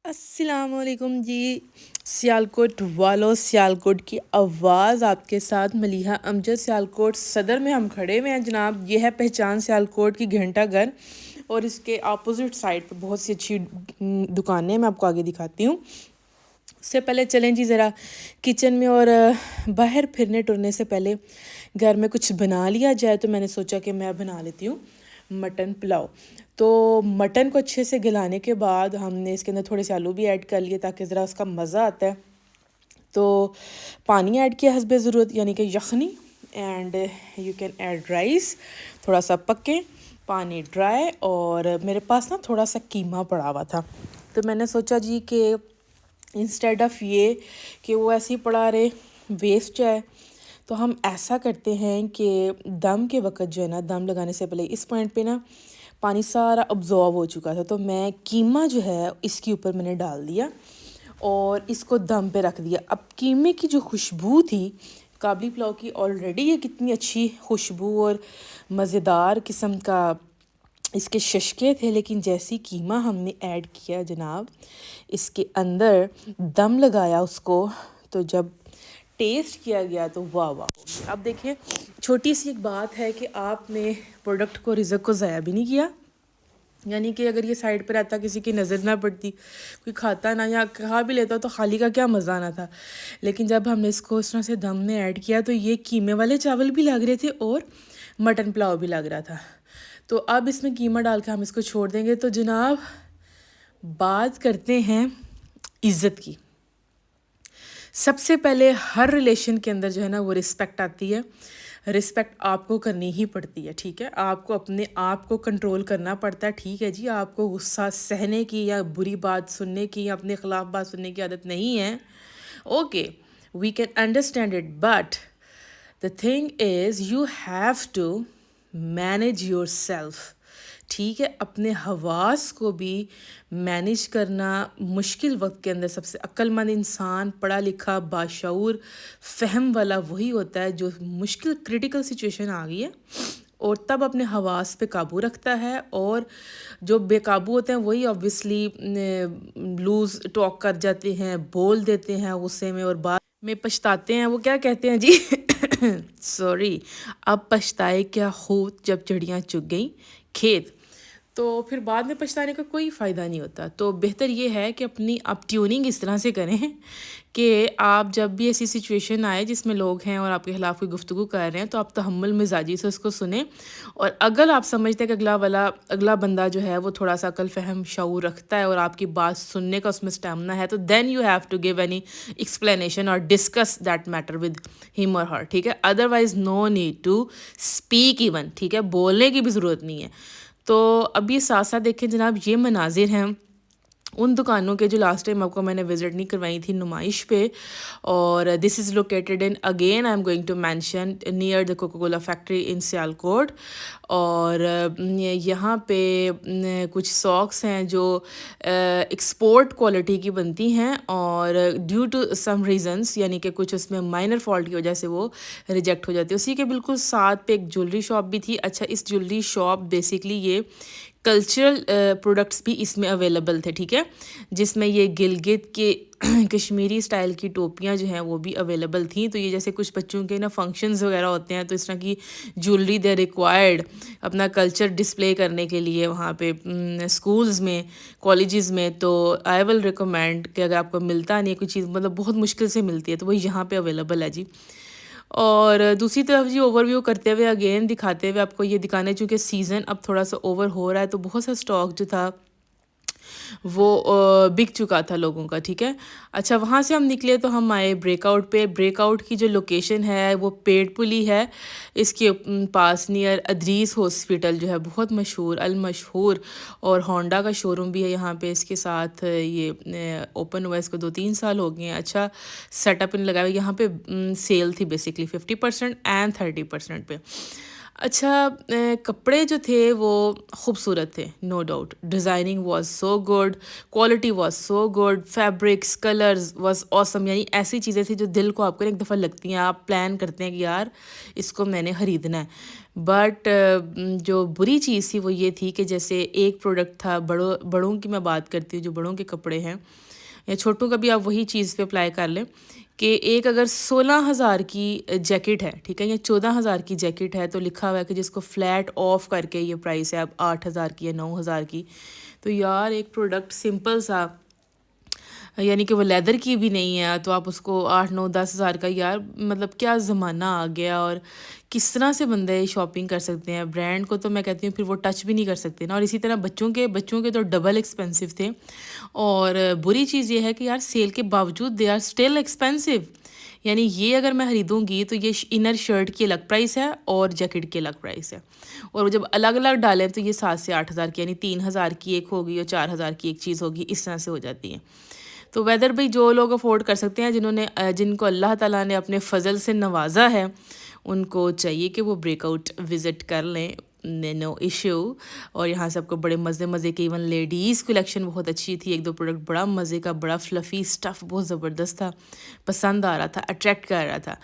السلام علیکم جی، سیالکوٹ والوں، سیالکوٹ کی آواز آپ کے ساتھ ملیحہ امجد۔ سیالکوٹ صدر میں ہم کھڑے ہوئے ہیں جناب۔ یہ ہے پہچان سیالکوٹ کی گھنٹہ گھر، اور اس کے اپوزٹ سائڈ پہ بہت سی اچھی دکانیں میں آپ کو آگے دکھاتی ہوں۔ اس سے پہلے چلیں جی ذرا کچن میں، اور باہر پھرنے ٹرنے سے پہلے گھر میں کچھ بنا لیا جائے، تو میں نے سوچا کہ میں بنا لیتی ہوں مٹن پلاؤ۔ تو مٹن کو اچھے سے گلانے کے بعد ہم نے اس کے اندر تھوڑے سے آلو بھی ایڈ کر لیے تاکہ ذرا اس کا مزہ آتا ہے۔ تو پانی ایڈ کیا حسب ضرورت، یعنی کہ یخنی، and you can add rice, تھوڑا سا پکے پانی ڈرائی، اور میرے پاس نا تھوڑا سا قیمہ پڑا ہوا تھا، تو میں نے سوچا جی کہ انسٹیڈ آف یہ کہ وہ ایسے ہی پڑا رہے، ویسٹ جائے، تو ہم ایسا کرتے ہیں کہ دم کے وقت جو ہے نا، دم لگانے سے پہلے اس پوائنٹ پہ نا پانی سارا ابزارو ہو چکا تھا، تو میں قیمہ جو ہے اس کے اوپر میں نے ڈال دیا اور اس کو دم پہ رکھ دیا۔ اب قیمے کی جو خوشبو تھی کابلی پلاؤ کی، آلریڈی یہ کتنی اچھی خوشبو اور مزیدار قسم کا اس کے ششکے تھے، لیکن جیسی قیمہ ہم نے ایڈ کیا جناب اس کے اندر، دم لگایا اس کو، تو جب ٹیسٹ کیا گیا تو واہ واہ۔ اب دیکھیں، چھوٹی سی ایک بات ہے کہ آپ نے پروڈکٹ کو، رزق کو ضائع بھی نہیں کیا، یعنی کہ اگر یہ سائڈ پہ رہتا، کسی کی نظر نہ پڑتی، کوئی کھاتا نہ یا کھا بھی لیتا، تو خالی کا کیا مزہ آنا تھا۔ لیکن جب ہم نے اس کو اس طرح سے دم میں ایڈ کیا تو یہ قیمے والے چاول بھی لگ رہے تھے اور مٹن پلاؤ بھی لگ رہا تھا۔ تو اب اس میں قیمہ ڈال کے ہم اس کو چھوڑ دیں گے۔ تو جناب بات کرتے ہیں عزت کی۔ سب سے پہلے ہر ریلیشن کے اندر جو ہے نا وہ رسپیکٹ آتی ہے۔ رسپیکٹ آپ کو کرنی ہی پڑتی ہے، ٹھیک ہے، آپ کو اپنے آپ کو کنٹرول کرنا پڑتا ہے، ٹھیک ہے جی۔ آپ کو غصہ سہنے کی یا بری بات سننے کی یا اپنے خلاف بات سننے کی عادت نہیں ہے، okay, we can understand it, but the thing is you have to manage yourself, ٹھیک ہے۔ اپنے حواس کو بھی مینیج کرنا مشکل وقت کے اندر سب سے عقل مند انسان، پڑھا لکھا، باشعور، فہم والا وہی ہوتا ہے جو مشکل کرٹیکل سچویشن آ گئی ہے اور تب اپنے حواس پہ قابو رکھتا ہے، اور جو بے قابو ہوتے ہیں وہی آبویسلی لوز ٹاک کر جاتے ہیں، بول دیتے ہیں غصے میں اور بعد میں پچھتاتے ہیں۔ وہ کیا کہتے ہیں جی سوری، اب پچھتائے کیا خوت جب چڑیاں چگ گئیں کھیت، تو پھر بعد میں پچھتانے کا کوئی فائدہ نہیں ہوتا۔ تو بہتر یہ ہے کہ اپنی آپ ٹیوننگ اس طرح سے کریں کہ آپ جب بھی ایسی سچویشن آئے جس میں لوگ ہیں اور آپ کے خلاف کوئی گفتگو کر رہے ہیں، تو آپ تحمل مزاجی سے اس کو سنیں، اور اگر آپ سمجھتے ہیں کہ اگلا بندہ جو ہے وہ تھوڑا سا عقل فہم شعور رکھتا ہے اور آپ کی بات سننے کا اس میں اسٹیمنا ہے، تو then you have to give any explanation اور ڈسکس دیٹ میٹر ود ہم اور ہر، ٹھیک ہے۔ Otherwise no need to speak even, ٹھیک ہے، بولنے کی بھی ضرورت نہیں ہے۔ تو اب یہ ساتھ ساتھ دیکھیں جناب، یہ مناظر ہیں ان دکانوں کے جو لاسٹ ٹائم آپ کو میں نے وزٹ نہیں کروائی تھی نمائش پہ، اور this is located in, again I am going to mention, near the Coca Cola factory in Sialkot, اور یہاں پہ کچھ ساکس ہیں جو ایکسپورٹ کوالٹی کی بنتی ہیں، اور ڈیو ٹو سم ریزنس، یعنی کہ کچھ اس میں مائنر فالٹ کی وجہ سے وہ ریجیکٹ ہو جاتی ہے۔ اسی کے بالکل ساتھ پہ ایک جولری شاپ بھی تھی۔ اچھا، اس جولری شاپ بیسکلی یہ کلچرل پروڈکٹس بھی اس میں اویلیبل تھے، ٹھیک ہے، جس میں یہ گلگت کے کشمیری سٹائل کی ٹوپیاں جو ہیں وہ بھی اویلیبل تھیں۔ تو یہ جیسے کچھ بچوں کے نا فنکشنز وغیرہ ہوتے ہیں، تو اس طرح کی جولری دے ریکوائرڈ اپنا کلچر ڈسپلے کرنے کے لیے وہاں پہ اسکولز میں، کالجز میں، تو آئی ول ریکمینڈ کہ اگر آپ کو ملتا نہیں ہے کوئی چیز، مطلب بہت مشکل سے ملتی ہے، تو وہ یہاں پہ اویلیبل ہے جی۔ اور دوسری طرف جی اوور ویو کرتے ہوئے، اگین دکھاتے ہوئے آپ کو یہ دکھانے، چونکہ سیزن اب تھوڑا سا اوور ہو رہا ہے، تو بہت سا سٹاک جو تھا وہ بک چکا تھا لوگوں کا، ٹھیک ہے۔ اچھا، وہاں سے ہم نکلے تو ہم آئے بریک آؤٹ پہ۔ بریک آؤٹ کی جو لوکیشن ہے وہ پیڑ پلی ہے، اس کے پاس نیئر ادریس ہاسپٹل جو ہے بہت مشہور المشہور، اور ہونڈا کا شو روم بھی ہے یہاں پہ، اس کے ساتھ یہ اوپن ہوا اس کو 2-3 سال ہو گئے ہیں۔ اچھا سیٹ اپ ان لگا ہوا، یہاں پہ سیل تھی بیسکلی 50% اینڈ 30% پہ۔ اچھا کپڑے جو تھے وہ خوبصورت تھے، no doubt, designing was so good, quality was so good, fabrics colours was awesome, یعنی ایسی چیزیں تھیں جو دل کو آپ کو ایک دفعہ لگتی ہیں، آپ پلان کرتے ہیں کہ یار اس کو میں نے خریدنا ہے. بٹ جو بری چیز تھی وہ یہ تھی کہ جیسے ایک پروڈکٹ تھا، بڑوں کی میں بات کرتی ہوں، جو بڑوں کے کپڑے ہیں یا چھوٹوں کا بھی آپ وہی چیز پہ اپلائی کر لیں کہ ایک اگر 16,000 کی جیکٹ ہے، ٹھیک ہے، یا 14,000 کی جیکٹ ہے، تو لکھا ہوا ہے کہ جس کو فلیٹ آف کر کے یہ پرائس ہے اب 8,000 کی یا 9,000 کی. تو یار ایک پروڈکٹ سمپل سا، یعنی کہ وہ لیدر کی بھی نہیں ہے، تو آپ اس کو 8 9 10 ہزار کا، یار مطلب کیا زمانہ آ گیا. اور کس طرح سے بندے شاپنگ کر سکتے ہیں برانڈ کو، تو میں کہتی ہوں پھر وہ ٹچ بھی نہیں کر سکتے نا. اور اسی طرح بچوں کے تو ڈبل ایکسپینسو تھے. اور بری چیز یہ ہے کہ یار سیل کے باوجود دے آر اسٹل ایکسپینسو. یعنی یہ اگر میں خریدوں گی تو یہ انر شرٹ کی الگ پرائس ہے اور جیکٹ کی الگ پرائس ہے، اور جب الگ الگ ڈالیں تو یہ 7 سے 8 ہزار کی، یعنی 3,000 کی ایک ہوگی اور 4,000 کی ایک چیز ہوگی، اس طرح سے ہو جاتی ہیں. تو ویدر بھائی جو لوگ افورڈ کر سکتے ہیں، جن کو اللہ تعالیٰ نے اپنے فضل سے نوازا ہے، ان کو چاہیے کہ وہ بریک آؤٹ وزٹ کر لیں، نو ایشو. اور یہاں سے آپ کو بڑے مزے کی ایون لیڈیز کلیکشن بہت اچھی تھی، ایک دو پروڈکٹ بڑا مزے کا، بڑا فلفی اسٹف بہت زبردست تھا، پسند آ رہا تھا، اٹریکٹ کر رہا تھا.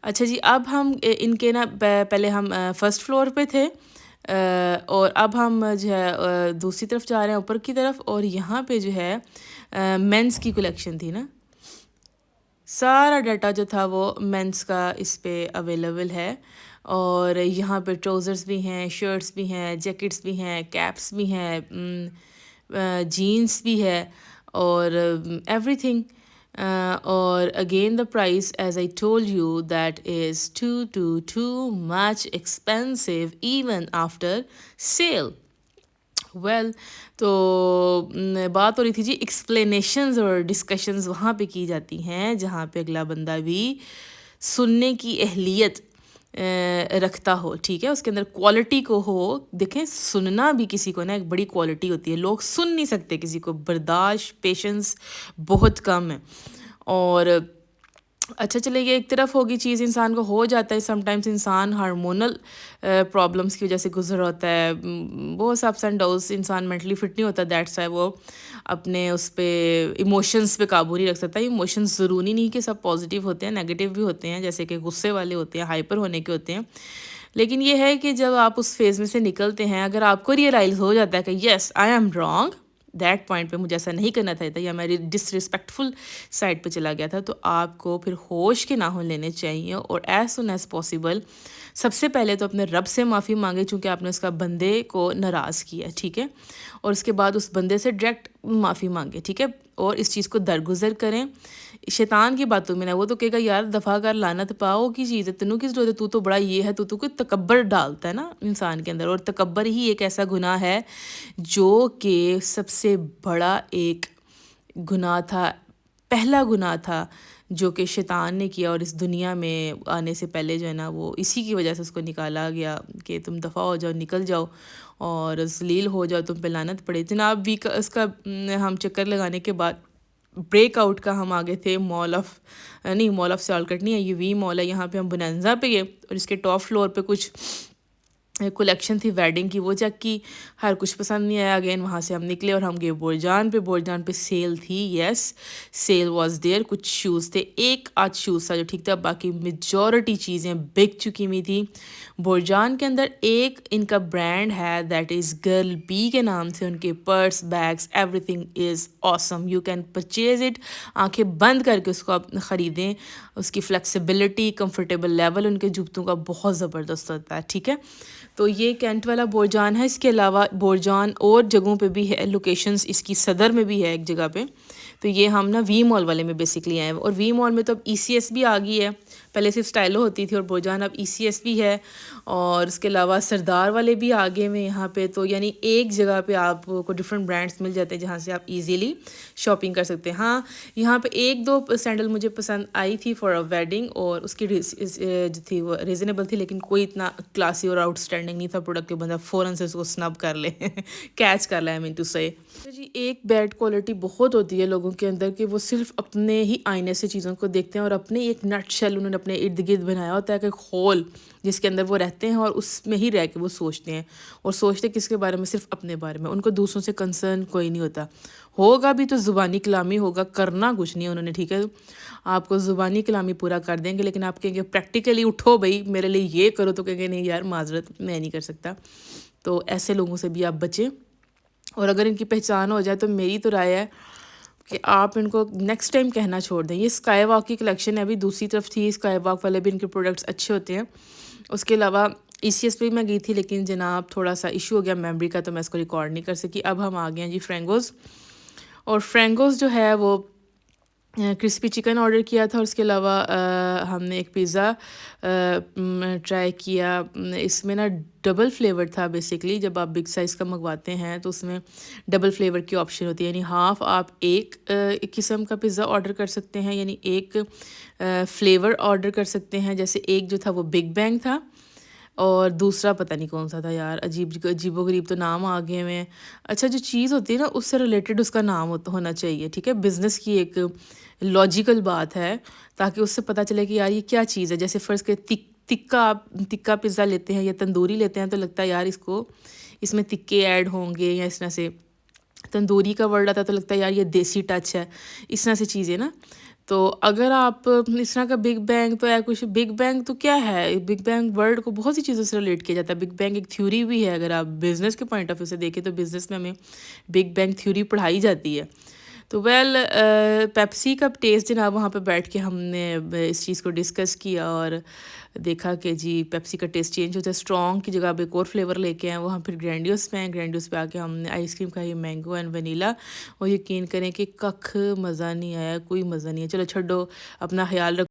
اچھا جی، اب ہم ان کے نا پہلے ہم فرسٹ فلور پہ تھے، اور اب ہم جو ہے دوسری طرف جا رہے ہیں، اوپر کی طرف. اور یہاں پہ جو ہے مینس کی کلیکشن تھی نا، سارا ڈیٹا جو تھا وہ مینس کا اس پہ اویلیبل ہے. اور یہاں پہ ٹراؤزرس بھی ہیں، شرٹس بھی ہیں، جیکٹس بھی ہیں، کیپس بھی ہیں، جینس بھی ہے، اور ایوری تھنگ. اور again the price as I told you that is too much expensive even after sale. Well تو بات ہو رہی تھی جی ایکسپلینیشنز اور ڈسکشنز وہاں پہ کی جاتی ہیں جہاں پہ اگلا بندہ بھی سننے کی اہلیت رکھتا ہو، ٹھیک ہے، اس کے اندر کوالٹی کو ہو. دیکھیں سننا بھی کسی کو نا ایک بڑی کوالٹی ہوتی ہے، لوگ سن نہیں سکتے کسی کو، برداشت پیشنس بہت کم ہے. اور اچھا چلے یہ ایک طرف ہوگی چیز، انسان کو ہو جاتا ہے سم ٹائمز، انسان ہارمونل پرابلمس کی وجہ سے گزر ہوتا ہے، بہت سا اپس اینڈ ڈاؤنس، انسان مینٹلی فٹ نہیں ہوتا، دیٹس وائی وہ اپنے اس پہ ایموشنس پہ قابو نہیں رکھ سکتا. ایموشنز ضروری نہیں کہ سب پازیٹیو ہوتے ہیں، نیگیٹیو بھی ہوتے ہیں، جیسے کہ غصے والے ہوتے ہیں، ہائپر ہونے کے ہوتے ہیں. لیکن یہ ہے کہ جب آپ اس فیز میں سے نکلتے ہیں، اگر آپ کو ریئلائز ہو جاتا ہے کہ yes I am wrong, that point پہ مجھے ایسا نہیں کرنا تھا، یا میری ڈس ریسپیکٹفل سائڈ پہ چلا گیا تھا، تو آپ کو پھر ہوش کے ناخن لینے چاہیے. اور ایز سون ایز پاسبل سب سے پہلے تو اپنے رب سے معافی مانگے، چونکہ آپ نے اس کا بندے کو ناراض کیا، ٹھیک ہے، اور اس کے بعد اس بندے سے ڈائریکٹ معافی مانگے، ٹھیک ہے، اور اس چیز کو درگزر کریں. شیطان کی باتوں میں نہ، وہ تو کہے گا یار دفعہ کر، لعنت پاؤ کی چیز ہے، تنوں کی ضرورت ہے، تو بڑا یہ ہے، تو کوئی تکبر ڈالتا ہے نا انسان کے اندر. اور تکبر ہی ایک ایسا گناہ ہے جو کہ سب سے بڑا ایک گناہ تھا، پہلا گناہ تھا جو کہ شیطان نے کیا، اور اس دنیا میں آنے سے پہلے جو ہے نا وہ اسی کی وجہ سے اس کو نکالا گیا کہ تم دفع ہو جاؤ، نکل جاؤ اور ذلیل ہو جاؤ، تم پہ لعنت پڑے. جناب بھی اس کا ہم چکر لگانے کے بعد بریک آؤٹ کا ہم آگے تھے مال آف سیالکٹ نہیں ہے، یہ وی مال ہے، یہاں پہ ہم بنانزا پہ گئے، اور اس کے ٹاپ فلور پہ کچھ کلیکشن تھی ویڈنگ کی، وہ چیک کی، ہر کچھ پسند نہیں آیا. اگین وہاں سے ہم نکلے اور ہم گئے بورجان پہ سیل تھی، یس سیل واز دیئر. کچھ شوز تھے، ایک آدھ شوز تھا جو ٹھیک تھا، باقی میجورٹی چیزیں بک چکی ہوئی تھی. بورجان کے اندر ایک ان کا برانڈ ہے دیٹ از گرل بی کے نام سے، ان کے purse, bags, everything is awesome, you can purchase it. آنکھیں بند کر کے اس کو آپ خریدیں، اس کی فلیکسیبلٹی، کمفرٹیبل لیول ان کے جوتوں کا بہت زبردست ہوتا ہے، ٹھیک ہے. تو یہ کینٹ والا بورجان ہے. اس کے علاوہ بورجان اور جگہوں پہ بھی ہے، لوکیشنز اس کی صدر میں بھی ہے ایک جگہ پہ. تو یہ ہم نا وی مال والے میں بیسکلی آئے ہیں، اور وی مال میں تو اب ای سی ایس بھی آ گئی ہے، پہلے صرف اسٹائلو ہوتی تھی، اور بورجان اب ای سی ایس بھی ہے. اور اس کے علاوہ سردار والے بھی آگے میں یہاں پہ. تو یعنی ایک جگہ پہ آپ کو ڈفرینٹ برانڈس مل جاتے ہیں جہاں سے آپ ایزیلی شاپنگ کر سکتے ہیں. ہاں یہاں پہ ایک دو سینڈل مجھے پسند آئی تھی فار اے ویڈنگ، اور اس کی جو تھی وہ ریزنیبل تھی، لیکن کوئی اتنا کلاسی اور آؤٹ اسٹینڈنگ ٹرینڈنگ نہیں تھا پروڈکٹ کہ بندہ فوراً سے اس کو سنب کر لے کیچ کر لے آئی مین ٹو سے جی ایک بیڈ کوالٹی بہت ہوتی ہے لوگوں کے اندر کہ وہ صرف اپنے ہی آئینے سے چیزوں کو دیکھتے ہیں اور اپنے ایک نٹ شیل انہوں نے اپنے ارد گرد بنایا ہوتا ہے کہ ہول جس کے اندر وہ رہتے ہیں اور اس میں ہی رہ کے وہ سوچتے ہیں اور سوچتے کس کے بارے میں صرف اپنے بارے میں ان کو دوسروں سے کنسرن کوئی نہیں ہوتا ہوگا بھی تو زبانی کلامی ہوگا کرنا کچھ نہیں انہوں نے ٹھیک ہے آپ کو زبانی کلامی پورا کر دیں گے لیکن آپ کہیں گے پریکٹیکلی اٹھو بھائی میرے لیے یہ کرو تو کہیں گے نہیں یار معذرت میں نہیں کر سکتا تو ایسے لوگوں سے بھی آپ بچیں اور اگر ان کی پہچان ہو جائے تو میری تو رائے ہے کہ آپ ان کو نیکسٹ ٹائم کہنا چھوڑ دیں یہ اسکائی واک کی کلیکشن ہے ابھی دوسری طرف تھی اسکائی واک والے بھی ان کے پروڈکٹس اچھے ہوتے ہیں اس کے علاوہ ای سی ایس پہ میں گئی تھی لیکن جناب تھوڑا سا ایشو ہو گیا میموری کا تو میں اس کو ریکارڈ نہیں کر سکی اب ہم آ گئے ہیں جی فرینگوز اور فرینگوز جو ہے وہ کرسپی چکن آرڈر کیا تھا اور اس کے علاوہ ہم نے ایک پیزا ٹرائی کیا اس میں نا ڈبل فلیور تھا بیسکلی جب آپ بگ سائز کا منگواتے ہیں تو اس میں ڈبل فلیور کی آپشن ہوتی ہے یعنی ہاف آپ ایک قسم کا پیزا آرڈر کر سکتے ہیں یعنی ایک فلیور آرڈر کر سکتے ہیں جیسے ایک جو تھا وہ بگ بینگ تھا اور دوسرا پتہ نہیں کون سا تھا یار عجیب و غریب تو نام آ گئے ہوئے ہیں اچھا جو چیز ہوتی ہے نا اس سے ریلیٹڈ اس کا نام ہونا چاہیے ٹھیک ہے بزنس کی ایک لاجیکل بات ہے تاکہ اس سے پتہ چلے کہ یار یہ کیا چیز ہے جیسے فرض کے تکا پیزا لیتے ہیں یا تندوری لیتے ہیں تو لگتا ہے یار اس میں تکے ایڈ ہوں گے یا اس طرح سے تندوری کا ورڈ آتا تو لگتا ہے یار یہ دیسی ٹچ ہے اس طرح سے چیزیں نا تو اگر آپ اس طرح کا بگ بینگ تو ہے کچھ بگ بینگ تو کیا ہے بگ بینگ ورڈ کو بہت سی چیزوں سے ریلیٹ کیا جاتا ہے بگ بینگ ایک تھیوری بھی ہے اگر آپ بزنس کے پوائنٹ آف ویو سے دیکھیں تو بزنس میں ہمیں بگ بینگ تھیوری پڑھائی جاتی ہے تو پیپسی کا ٹیسٹ جناب وہاں پہ بیٹھ کے ہم نے اس چیز کو ڈسکس کیا اور دیکھا کہ جی پیپسی کا ٹیسٹ چینج ہوتا ہے اسٹرانگ کی جگہ اب ایک اور فلیور لے کے آئے وہاں پھر گرینڈیوس پہ آ کے ہم نے آئس کریم کھائی مینگو اینڈ ونیلا اور یقین کریں کہ ککھ مزہ نہیں آیا کوئی مزہ نہیں ہے چلو چھڈو اپنا خیال رکھو